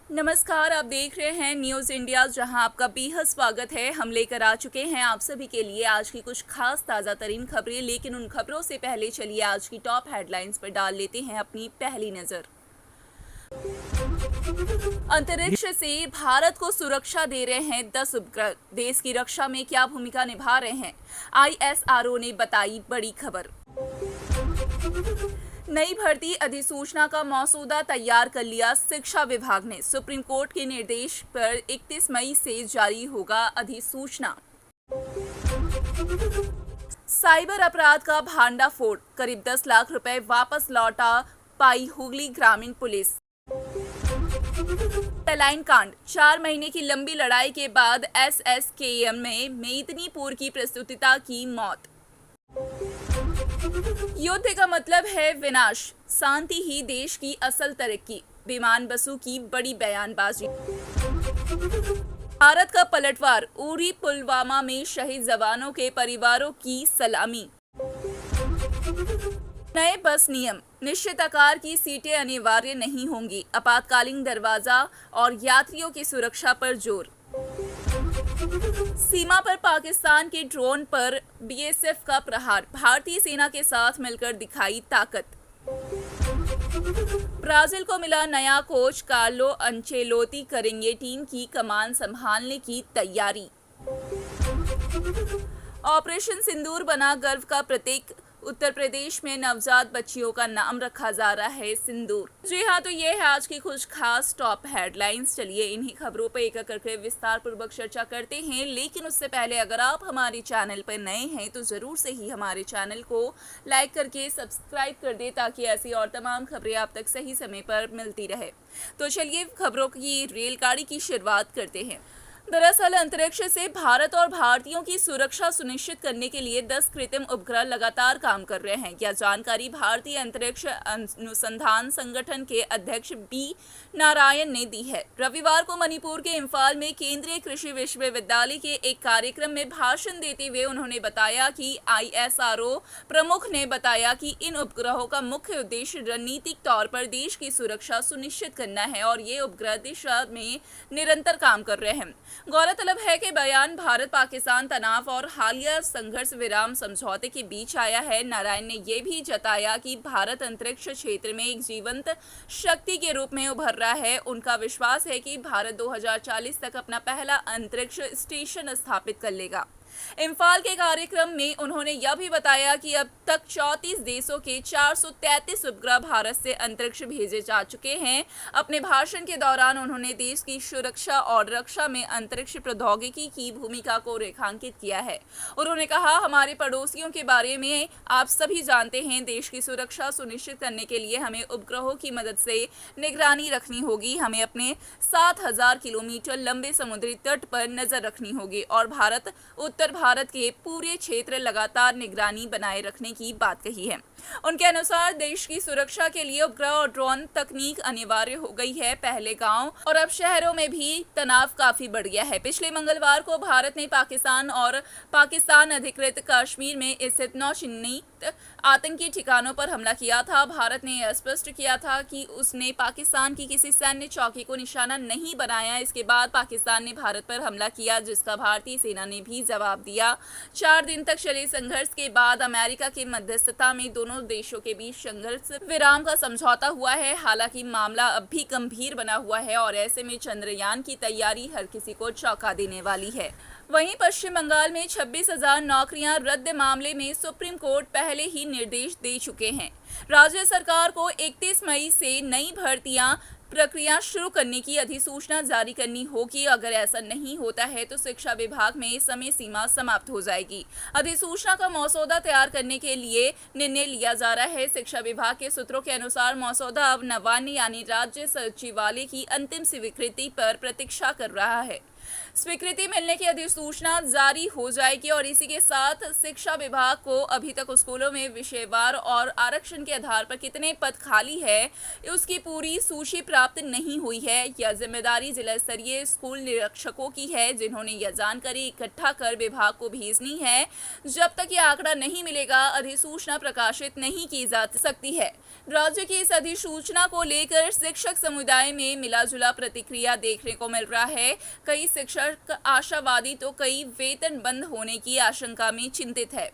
नमस्कार, आप देख रहे हैं न्यूज़ इंडिया जहां आपका बेहद स्वागत है। हम लेकर आ चुके हैं आप सभी के लिए आज की कुछ खास ताज़ा तरीन खबरें, लेकिन उन खबरों से पहले चलिए आज की टॉप हेडलाइंस पर डाल लेते हैं अपनी पहली नज़र। अंतरिक्ष से भारत को सुरक्षा दे रहे हैं 10 उपग्रह। देश की रक्षा में क्या भूमिका निभा रहे हैं, आईएसआरओ ने बताई बड़ी खबर। नई भर्ती अधिसूचना का मसौदा तैयार कर लिया शिक्षा विभाग ने। सुप्रीम कोर्ट के निर्देश पर 31 मई से जारी होगा अधिसूचना। साइबर अपराध का भांडाफोड़, करीब 10 लाख रुपए वापस लौटा पाई हुगली ग्रामीण पुलिस। टलाइन कांड, 4 महीने की लंबी लड़ाई के बाद एसएसकेएम में मेदिनीपुर की प्रस्तुतिता की मौत। युद्ध का मतलब है विनाश, शांति ही देश की असल तरक्की, विमान बसु की बड़ी बयानबाजी। भारत का पलटवार, उरी पुलवामा में शहीद जवानों के परिवारों की सलामी। नए बस नियम, निश्चित आकार की सीटें अनिवार्य नहीं होंगी, आपातकालीन दरवाजा और यात्रियों की सुरक्षा पर जोर। सीमा पर पाकिस्तान के ड्रोन पर बीएसएफ का प्रहार, भारतीय सेना के साथ मिलकर दिखाई ताकत। ब्राजील को मिला नया कोच, कार्लो अंचेलोती करेंगे टीम की कमान संभालने की तैयारी। ऑपरेशन सिंदूर बना गर्व का प्रतीक, उत्तर प्रदेश में नवजात बच्चियों का नाम रखा जा रहा है सिंदूर। जी हाँ, तो ये है आज की कुछ खास टॉप हेडलाइंस। चलिए इन्हीं खबरों पर एक एक करके विस्तार पूर्वक चर्चा करते हैं, लेकिन उससे पहले अगर आप हमारे चैनल पर नए हैं तो ज़रूर से ही हमारे चैनल को लाइक करके सब्सक्राइब कर दे, ताकि ऐसी और तमाम खबरें आप तक सही समय पर मिलती रहे। तो चलिए खबरों की रेलगाड़ी की शुरुआत करते हैं। दरअसल अंतरिक्ष से भारत और भारतीयों की सुरक्षा सुनिश्चित करने के लिए 10 कृत्रिम उपग्रह लगातार काम कर रहे हैं। यह जानकारी भारतीय अंतरिक्ष अनुसंधान संगठन के अध्यक्ष बी नारायण ने दी है। रविवार को मणिपुर के इम्फाल में केंद्रीय कृषि विश्वविद्यालय के एक कार्यक्रम में भाषण देते हुए उन्होंने बताया कि आईएसआरओ प्रमुख ने बताया कि इन उपग्रहों का मुख्य उद्देश्य रणनीतिक तौर पर देश की सुरक्षा सुनिश्चित करना है और ये उपग्रह दिशा में निरंतर काम कर रहे हैं। गौरतलब है कि बयान भारत पाकिस्तान तनाव और हालिया संघर्ष विराम समझौते के बीच आया है। नारायण ने यह भी जताया कि भारत अंतरिक्ष क्षेत्र में एक जीवंत शक्ति के रूप में उभर रहा है। उनका विश्वास है कि भारत 2040 तक अपना पहला अंतरिक्ष स्टेशन स्थापित कर लेगा। इम्फाल के कार्यक्रम में उन्होंने यह भी बताया कि अब तक 34 देशों के 433 उपग्रह भारत से अंतरिक्ष भेजे जा चुके हैं। अपने भाषण के दौरान उन्होंने देश की सुरक्षा और रक्षा में अंतरिक्ष प्रौद्योगिकी की भूमिका को रेखांकित किया है। उन्होंने कहा, हमारे पड़ोसियों के बारे में आप सभी जानते हैं। देश की सुरक्षा सुनिश्चित करने के लिए हमें उपग्रहों की मदद से निगरानी रखनी होगी। हमें अपने 7000 किलोमीटर लंबे समुद्री तट पर नजर रखनी होगी और उत्तर भारत के पूरे क्षेत्र लगातार निगरानी बनाए रखने की बात कही है। उनके अनुसार देश की सुरक्षा के लिए उपग्रह और ड्रोन तकनीक अनिवार्य हो गई है। पहले गांव और अब शहरों में भी तनाव काफी बढ़ गया है। पिछले मंगलवार को भारत ने पाकिस्तान अधिकृत कश्मीर में स्थित 9 चिन्हित आतंकी ठिकानों पर हमला किया था। भारत ने यह स्पष्ट किया था कि उसने पाकिस्तान की किसी सैन्य चौकी को निशाना नहीं बनाया। इसके बाद पाकिस्तान ने भारत पर हमला किया, जिसका भारतीय सेना ने भी जवाब दिया। 4 दिन तक चले संघर्ष के बाद अमेरिका की मध्यस्थता में दोनों देशों के बीच संघर्ष विराम का समझौता हुआ है। हालांकि मामला अब भी गंभीर बना हुआ है और ऐसे में चंद्रयान की तैयारी हर किसी को चौंका देने वाली है। वहीं पश्चिम बंगाल में 26,000 नौकरियां रद्द मामले में सुप्रीम कोर्ट पहले ही निर्देश दे चुके हैं। राज्य सरकार को 31 मई से नई भर्तियां प्रक्रिया शुरू करने की अधिसूचना जारी करनी होगी। अगर ऐसा नहीं होता है तो शिक्षा विभाग में समय सीमा समाप्त हो जाएगी। अधिसूचना का मसौदा तैयार करने के लिए निर्णय लिया जा रहा है। शिक्षा विभाग के सूत्रों के अनुसार मसौदा अब नवान्न यानी राज्य सचिवालय की अंतिम स्वीकृति पर प्रतीक्षा कर रहा है। स्वीकृति मिलने की अधिसूचना जारी हो जाएगी और इसी के साथ शिक्षा विभाग को अभी तक स्कूलों में विषयवार और आरक्षण के आधार पर कितने पद खाली है उसकी पूरी सूची प्राप्त नहीं हुई है। यह जिम्मेदारी जिला स्तरीय स्कूल निरीक्षकों की है, जिन्होंने यह जानकारी इकट्ठा कर विभाग को भेजनी है। जब तक यह आंकड़ा नहीं मिलेगा, अधिसूचना प्रकाशित नहीं की जा सकती है। राज्य की इस अधिसूचना को लेकर शिक्षक समुदाय में मिलाजुला प्रतिक्रिया देखने को मिल रहा है। कई शिक्षक आशावादी तो कई वेतन बंद होने की आशंका में चिंतित है।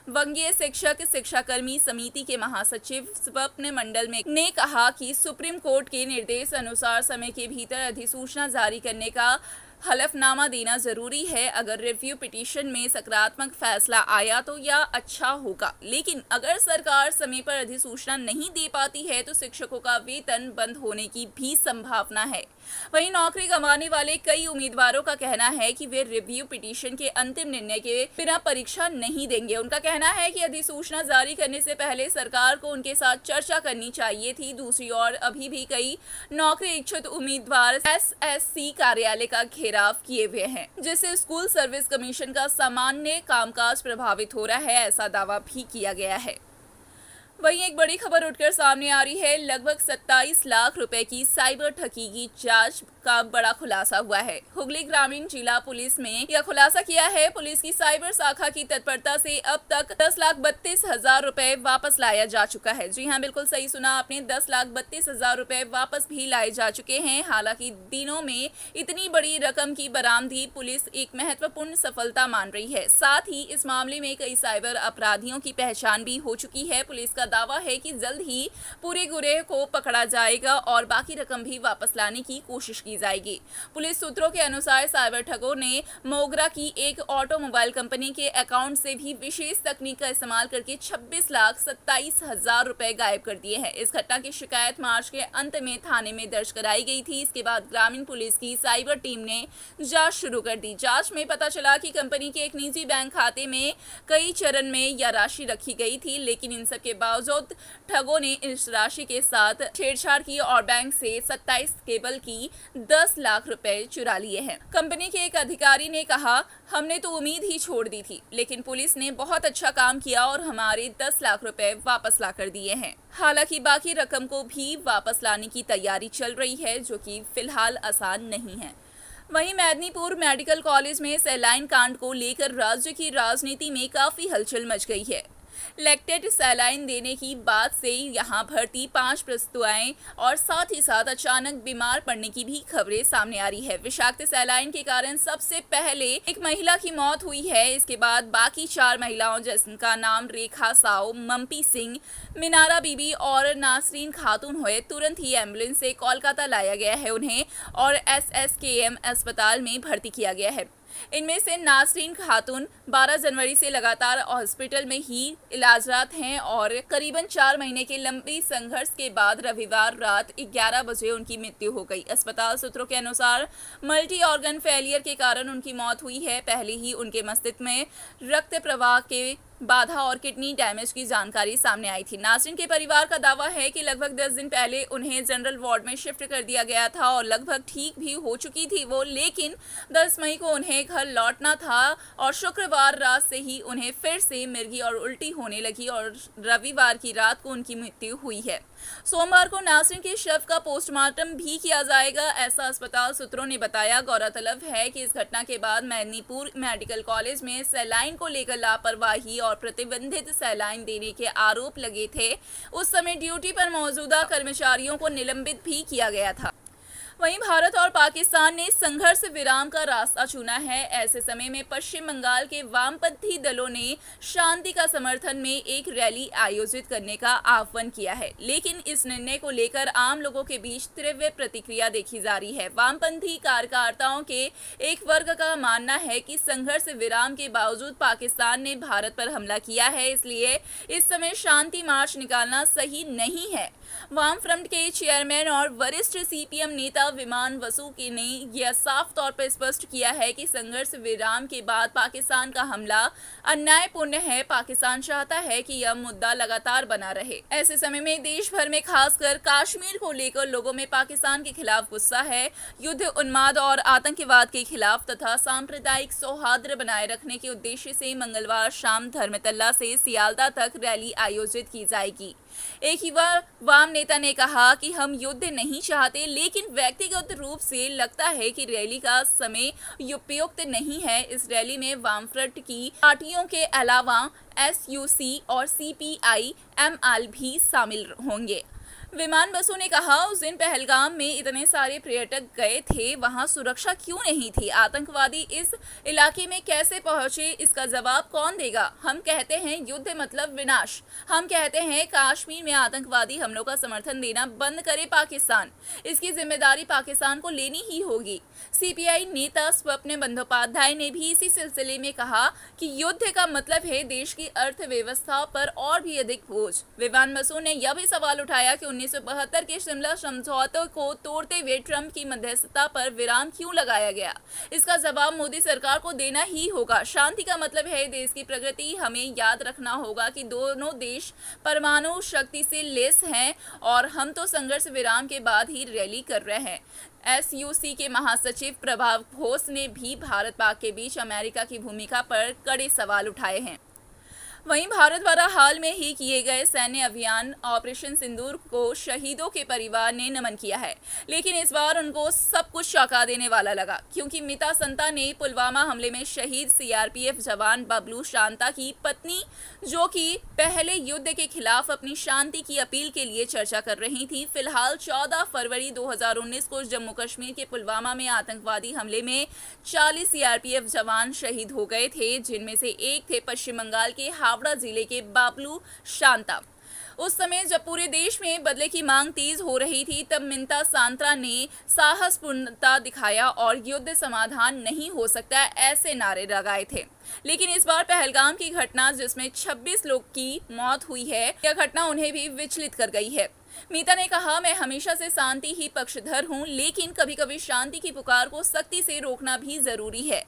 वंगीय शिक्षक शिक्षाकर्मी समिति के महासचिव स्वप्न मंडल ने कहा कि सुप्रीम कोर्ट के निर्देश अनुसार समय के भीतर अधिसूचना जारी करने का हलफनामा देना जरूरी है। अगर रिव्यू पिटीशन में सकारात्मक फैसला आया तो यह अच्छा होगा, लेकिन अगर सरकार समय पर अधिसूचना नहीं दे पाती है तो शिक्षकों का वेतन बंद होने की भी संभावना है। वहीं नौकरी गंवाने वाले कई उम्मीदवारों का कहना है कि वे रिव्यू पिटीशन के अंतिम निर्णय के बिना परीक्षा नहीं देंगे। उनका कहना है कि अधिसूचना जारी करने से पहले सरकार को उनके साथ चर्चा करनी चाहिए थी। दूसरी ओर अभी भी कई नौकरी इच्छुक उम्मीदवार एसएससी कार्यालय का घेराव किए हुए हैं, जिससे स्कूल सर्विस कमीशन का सामान्य कामकाज प्रभावित हो रहा है, ऐसा दावा भी किया गया है। वहीं एक बड़ी खबर उठकर सामने आ रही है। लगभग 27 लाख रुपए की साइबर ठगी की जांच का बड़ा खुलासा हुआ है। हुगली ग्रामीण जिला पुलिस में यह खुलासा किया है। पुलिस की साइबर शाखा की तत्परता से अब तक 10,32,000 रुपए वापस लाया जा चुका है। जी हां, बिल्कुल सही सुना आपने, 10,32,000 रुपए वापस भी लाए जा चुके हैं। हालांकि दिनों में इतनी बड़ी रकम की बरामदी पुलिस एक महत्वपूर्ण सफलता मान रही है। साथ ही इस मामले में कई साइबर अपराधियों की पहचान भी हो चुकी है। पुलिस का दावा है कि जल्द ही पूरे गिरोह को पकड़ा जाएगा और बाकी रकम भी वापस लाने की कोशिश की जाएगी। पुलिस सूत्रों के अनुसार साइबर ठगों ने मोगरा की एक ऑटोमोबाइल कंपनी के अकाउंट से भी विशेष तकनीक का इस्तेमाल करके 26,27,000 रुपए गायब कर दिए हैं। इस घटना की शिकायत मार्च के अंत में थाने में दर्ज कराई गई थी। इसके बाद ग्रामीण पुलिस की साइबर टीम ने जांच शुरू कर दी। जांच में पता चला कि कंपनी के एक निजी बैंक खाते में कई चरण में यह राशि रखी गई थी, लेकिन इन सब के बावजूद ठगों ने इस राशि के साथ छेड़छाड़ की और बैंक से 27 केबल की 10 लाख रुपए चुरा लिए हैं। कंपनी के एक अधिकारी ने कहा, हमने तो उम्मीद ही छोड़ दी थी, लेकिन पुलिस ने बहुत अच्छा काम किया और हमारे 10 लाख रुपए वापस ला कर दिए हैं। हालांकि बाकी रकम को भी वापस लाने की तैयारी चल रही है, जो कि फिलहाल आसान नहीं है। वहीं मेदिनीपुर मेडिकल कॉलेज में सैलाइन कांड को लेकर राज्य की राजनीति में काफी हलचल मच गई है। लैक्टेट सैलाइन देने की बात से यहां भर्ती 5 प्रस्तुताएं और साथ ही साथ अचानक बीमार पड़ने की भी खबरें सामने आ रही है। विषाक्त सैलाइन के कारण सबसे पहले एक महिला की मौत हुई है। इसके बाद बाकी 4 महिलाओं, जिनका नाम रेखा साव, मम्पी सिंह, मिनारा बीबी और नासरीन खातून हुए, तुरंत ही एम्बुलेंस से कोलकाता लाया गया है उन्हें और SSKM अस्पताल में भर्ती किया गया है। इनमें से नासरीन खातून 12 जनवरी से लगातार हॉस्पिटल में ही इलाजरत हैं और करीबन 4 महीने के लंबी संघर्ष के बाद रविवार रात 11 बजे उनकी मृत्यु हो गई। अस्पताल सूत्रों के अनुसार मल्टी ऑर्गन फेलियर के कारण उनकी मौत हुई है। पहले ही उनके मस्तिष्क में रक्त प्रवाह के बाधा और किडनी डैमेज की जानकारी सामने आई थी। नासरीन के परिवार का दावा है कि लगभग 10 दिन पहले उन्हें जनरल वार्ड में शिफ्ट कर दिया गया था और लगभग ठीक भी हो चुकी थी वो, लेकिन 10 मई को उन्हें घर लौटना था और शुक्रवार रात से ही उन्हें फिर से मिर्गी और उल्टी होने लगी और रविवार की रात को उनकी मृत्यु हुई है। सोमवार को नासरीन के शव का पोस्टमार्टम भी किया जाएगा, ऐसा अस्पताल सूत्रों ने बताया। गौरतलब है कि इस घटना के बाद मेदिनीपुर मेडिकल कॉलेज में सैलाइन को लेकर लापरवाही और प्रतिबंधित सैलाइन देने के आरोप लगे थे। उस समय ड्यूटी पर मौजूदा कर्मचारियों को निलंबित भी किया गया था। वहीं भारत और पाकिस्तान ने संघर्ष विराम का रास्ता चुना है। ऐसे समय में पश्चिम बंगाल के वामपंथी दलों ने शांति का समर्थन में एक रैली आयोजित करने का आह्वान किया है, लेकिन इस निर्णय को लेकर आम लोगों के बीच तीव्र प्रतिक्रिया देखी जा रही है। वामपंथी कार्यकर्ताओं के एक वर्ग का मानना है कि संघर्ष विराम के बावजूद पाकिस्तान ने भारत पर हमला किया है, इसलिए इस समय शांति मार्च निकालना सही नहीं है। वाम फ्रंट के चेयरमैन और वरिष्ठ CPM नेता विमान वसूकी ने यह साफ तौर पर स्पष्ट किया है कि संघर्ष विराम के बाद पाकिस्तान का हमला अन्यायपूर्ण है। पाकिस्तान चाहता है कि यह मुद्दा लगातार बना रहे। ऐसे समय में देश भर में खासकर कश्मीर को लेकर लोगों में पाकिस्तान के खिलाफ गुस्सा है। युद्ध उन्माद और आतंकवाद के खिलाफ तथा सांप्रदायिक सौहार्द बनाए रखने के उद्देश्य से मंगलवार शाम धर्मतल्ला से सियालदा तक रैली आयोजित की जाएगी। एक युवा वाम नेता ने कहा कि हम युद्ध नहीं चाहते, लेकिन व्यक्तिगत रूप से लगता है कि रैली का समय उपयुक्त नहीं है। इस रैली में वामफ्रंट की पार्टियों के अलावा SUC और CPI-ML भी शामिल होंगे। विमान बसों ने कहा, उस दिन पहलगाम में इतने सारे पर्यटक गए थे, वहां सुरक्षा क्यों नहीं थी? आतंकवादी इस इलाके में कैसे पहुंचे, इसका जवाब कौन देगा? हम कहते हैं युद्ध मतलब विनाश। हम कहते हैं कश्मीर में आतंकवादी हमलों का समर्थन देना बंद करे पाकिस्तान। इसकी जिम्मेदारी पाकिस्तान को लेनी ही होगी। CPI नेता स्वप्न बंदोपाध्याय ने भी इसी सिलसिले में कहा कि युद्ध का मतलब है देश की अर्थव्यवस्था पर और भी अधिक बोझ। विमान बसों ने यह भी सवाल उठाया कि 1972 के शिमला समझौते को तोड़ते हुए ट्रंप की मध्यस्थता पर विराम क्यों लगाया गया? इसका जवाब मोदी सरकार को देना ही होगा। शांति का मतलब है देश की प्रगति। हमें याद रखना होगा कि दोनों देश परमाणु शक्ति से लैस हैं और हम तो संघर्ष विराम के बाद ही रैली कर रहे हैं। SUC के महासचिव प्रभाव घोष ने भी भारत पाक के बीच अमेरिका की भूमिका पर कड़े सवाल उठाए हैं। वहीं भारत द्वारा हाल में ही किए गए सैन्य अभियान ऑपरेशन सिंदूर को शहीदों के परिवार ने नमन किया है, लेकिन इस बार उनको सब कुछ चौंका देने वाला लगा, क्योंकि मिता संता ने पुलवामा हमले में शहीद CRPF जवान बबलू शांता की पत्नी, जो कि पहले युद्ध के खिलाफ अपनी शांति की अपील के लिए चर्चा कर रही थी। फिलहाल 14 फरवरी 2019 को जम्मू कश्मीर के पुलवामा में आतंकवादी हमले में 40 CRPF जवान शहीद हो गए थे, जिनमें से एक थे पश्चिम बंगाल के हावड़ा जिले के बबलू शांता। उस समय जब पूरे देश में बदले की मांग तेज हो रही थी, तब मिता सांत्रा ने साहसपूर्णता दिखाया और युद्ध समाधान नहीं हो सकता ऐसे नारे लगाए थे। लेकिन इस बार पहलगाम की घटना, जिसमें 26 लोग की मौत हुई है, यह घटना उन्हें भी विचलित कर गई है। मीता ने कहा, मैं हमेशा से शांति ही पक्षधर हूं, लेकिन कभी कभी शांति की पुकार को सख्ती से रोकना भी जरूरी है।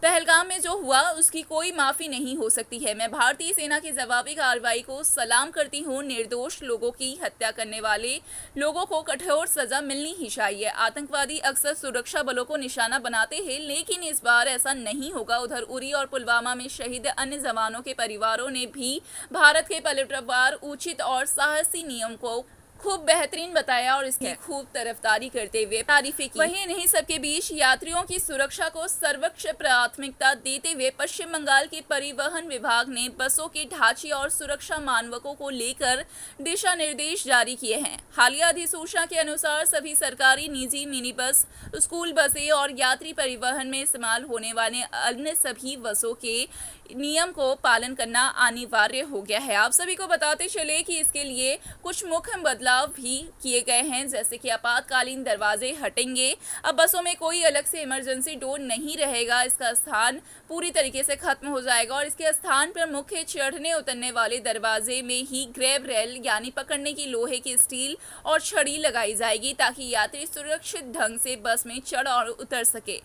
पहलगाम में जो हुआ उसकी कोई माफी नहीं हो सकती है। मैं भारतीय सेना की जवाबी कार्रवाई को सलाम करती हूं। निर्दोष लोगों की हत्या करने वाले लोगों को कठोर सजा मिलनी ही चाहिए। आतंकवादी अक्सर सुरक्षा बलों को निशाना बनाते हैं, लेकिन इस बार ऐसा नहीं होगा। उधर उरी और पुलवामा में शहीद अन्य जवानों के परिवारों ने भी भारत के पलटवार उचित और साहसी नियम को खूब बेहतरीन बताया और इसकी खूब तरफदारी करते हुए तारीफें की। वहीं इन्हीं सबके बीच यात्रियों की सुरक्षा को सर्वोच्च प्राथमिकता देते हुए पश्चिम बंगाल के परिवहन विभाग ने बसों के ढांचे और सुरक्षा मानकों को लेकर दिशा निर्देश जारी किए हैं। हालिया अधिसूचना के अनुसार सभी सरकारी, निजी मिनी बस, स्कूल बसें और यात्री परिवहन में इस्तेमाल होने वाले अन्य सभी बसों के नियम को पालन करना अनिवार्य हो गया है। आप सभी को बताते चले कि इसके लिए कुछ मुख्य बदलाव भी किए गए हैं, जैसे कि आपातकालीन दरवाजे हटेंगे। अब बसों में कोई अलग से इमरजेंसी डोर नहीं रहेगा, इसका स्थान पूरी तरीके से खत्म हो जाएगा और इसके स्थान पर मुख्य चढ़ने उतरने वाले दरवाजे में ही ग्रैब रेल यानी पकड़ने की लोहे की स्टील और छड़ी लगाई जाएगी, ताकि यात्री सुरक्षित ढंग से बस में चढ़ और उतर सके।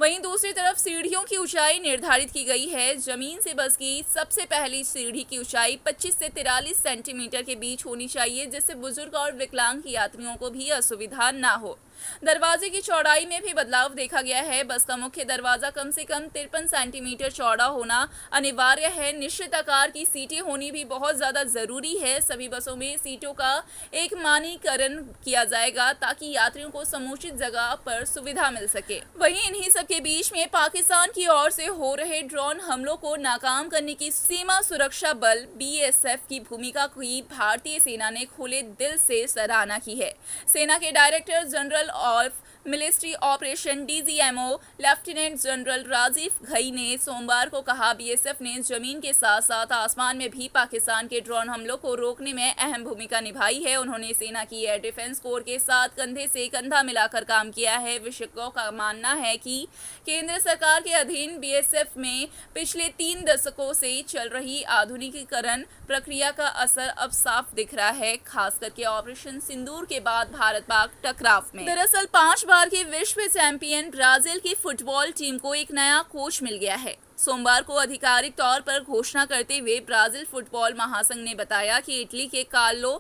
वहीं दूसरी तरफ सीढ़ियों की ऊंचाई निर्धारित की गई है। जमीन से बस की सबसे पहली सीढ़ी की ऊंचाई 25 से 43 सेंटीमीटर के बीच होनी चाहिए, जिससे बुजुर्ग और विकलांग यात्रियों को भी असुविधा ना हो। दरवाजे की चौड़ाई में भी बदलाव देखा गया है। बस का मुख्य दरवाजा कम से कम 53 सेंटीमीटर चौड़ा होना अनिवार्य है। निश्चित आकार की सीटें होनी भी बहुत ज्यादा जरूरी है। सभी बसों में सीटों का एक मानकीकरण किया जाएगा, ताकि यात्रियों को समुचित जगह पर सुविधा मिल सके। वहीं इन्हीं सबके बीच में पाकिस्तान की ओर से हो रहे ड्रोन हमलों को नाकाम करने की सीमा सुरक्षा बल BSF की भूमिका की भारतीय सेना ने खुले दिल से सराहना की है। सेना के director general of military operation DGMO lieutenant general Rajiv Ghai ने सोमवार को कहा, BSF ने जमीन के साथ साथ आसमान में भी पाकिस्तान के ड्रोन हमलों को रोकने में अहम भूमिका निभाई है। उन्होंने सेना की एयर डिफेंस कोर के साथ कंधे से कंधा मिलाकर काम किया है। विशेषज्ञों का मानना है कि केंद्र सरकार के अधीन BSF में पिछले 3 दशकों से चल रही आधुनिकीकरण प्रक्रिया का असर अब साफ दिख रहा है, खास करके ऑपरेशन सिंदूर के बाद भारत पाक टकराव में। दरअसल 5 बार के विश्व चैंपियन ब्राजील की फुटबॉल टीम को एक नया कोच मिल गया है। सोमवार को आधिकारिक तौर पर घोषणा करते हुए ब्राजील फुटबॉल महासंघ ने बताया कि इटली के कार्लो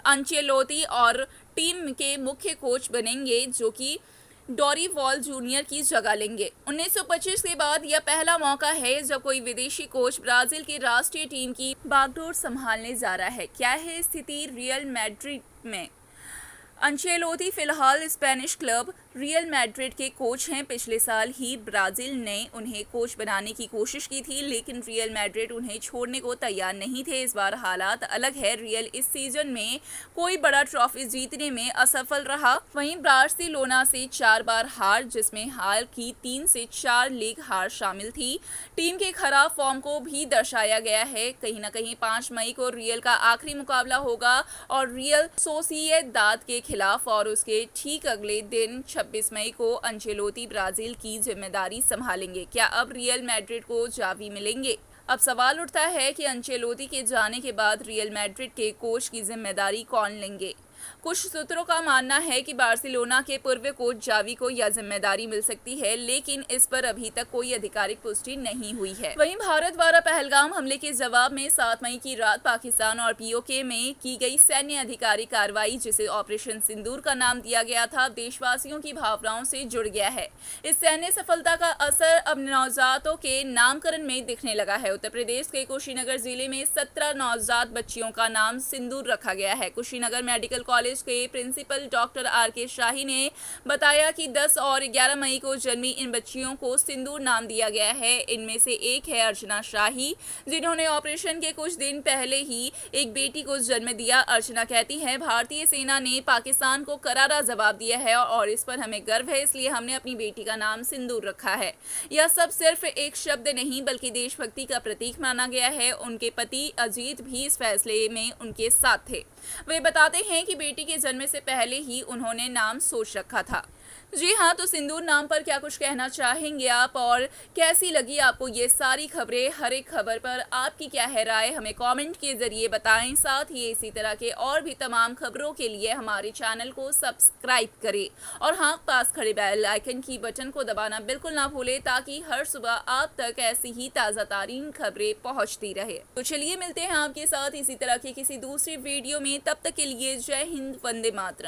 अंचेलोती और टीम के मुख्य कोच बनेंगे, जो कि डोरिवॉल जूनियर की जगह लेंगे। 1925 के बाद यह पहला मौका है जब कोई विदेशी कोच ब्राजील की राष्ट्रीय टीम की बागडोर संभालने जा रहा है। क्या है स्थिति रियल मैड्रिड में? अंचेलोती फिलहाल स्पेनिश क्लब रियल मैड्रिड के कोच हैं। पिछले साल ही ब्राजील ने उन्हें कोच बनाने की कोशिश की थी, लेकिन रियल मैड्रिड उन्हें छोड़ने को तैयार नहीं थे। इस बार हालात अलग है। रियल इस सीजन में कोई बड़ा ट्रॉफी जीतने में असफल रहा। वहीं बार्सिलोना से 4 बार हार, जिसमें हाल की 3 से 4 लीग हार शामिल थी। टीम के खराब फॉर्म को भी दर्शाया गया है। कहीं न कहीं 5 मई को रियल का आखिरी मुकाबला होगा और रियल सोसिएदाद के खिलाफ, और उसके ठीक अगले दिन 26 मई को अंचेलोती ब्राजील की जिम्मेदारी संभालेंगे। क्या अब रियल मैड्रिड को जावी मिलेंगे? अब सवाल उठता है कि अंचेलोती के जाने के बाद रियल मैड्रिड के कोच की जिम्मेदारी कौन लेंगे। कुछ सूत्रों का मानना है कि बार्सिलोना के पूर्व कोच जावी को यह जिम्मेदारी मिल सकती है, लेकिन इस पर अभी तक कोई आधिकारिक पुष्टि नहीं हुई है। वहीं भारत द्वारा पहलगाम हमले के जवाब में 7 मई की रात पाकिस्तान और पीओके में की गई सैन्य अधिकारी कार्रवाई, जिसे ऑपरेशन सिंदूर का नाम दिया गया था, देशवासियों की भावनाओं से जुड़ गया है। इस सैन्य सफलता का असर अब नवजातों के नामकरण में दिखने लगा है। उत्तर प्रदेश के कुशीनगर जिले में 17 नवजात बच्चियों का नाम सिंदूर रखा गया है। कुशीनगर मेडिकल कॉलेज के प्रिंसिपल डॉक्टर आर.के. शाही ने बताया कि 10 और 11 मई को जन्मी इन बच्चियों को सिंदूर नाम दिया गया है। इनमें से एक है अर्चना शाही, जिन्होंने ऑपरेशन के कुछ दिन पहले ही एक बेटी को जन्म दिया। अर्चना कहती है, भारतीय सेना ने पाकिस्तान को करारा जवाब दिया है और इस पर हमें गर्व है, इसलिए हमने अपनी बेटी का नाम सिंदूर रखा है। यह सब सिर्फ एक शब्द नहीं बल्कि देशभक्ति का प्रतीक माना गया है। उनके पति अजीत भी इस फैसले में उनके साथ थे। वे बताते हैं कि बेटी के जन्म से पहले ही उन्होंने नाम सोच रखा था। जी हाँ, तो सिंदूर नाम पर क्या कुछ कहना चाहेंगे आप, और कैसी लगी आपको ये सारी खबरें? हर एक खबर पर आपकी क्या है राय, हमें कमेंट के जरिए बताएं। साथ ही इसी तरह के और भी तमाम खबरों के लिए हमारे चैनल को सब्सक्राइब करें और हाँ, पास खड़े बेल आइकन की बटन को दबाना बिल्कुल ना भूलें, ताकि हर सुबह आप तक ऐसी ही ताज़ा तारीन खबरें पहुँचती रहे। तो चलिए मिलते हैं आपके साथ इसी तरह के किसी दूसरी वीडियो में। तब तक के लिए जय हिंद, वंदे मातरम।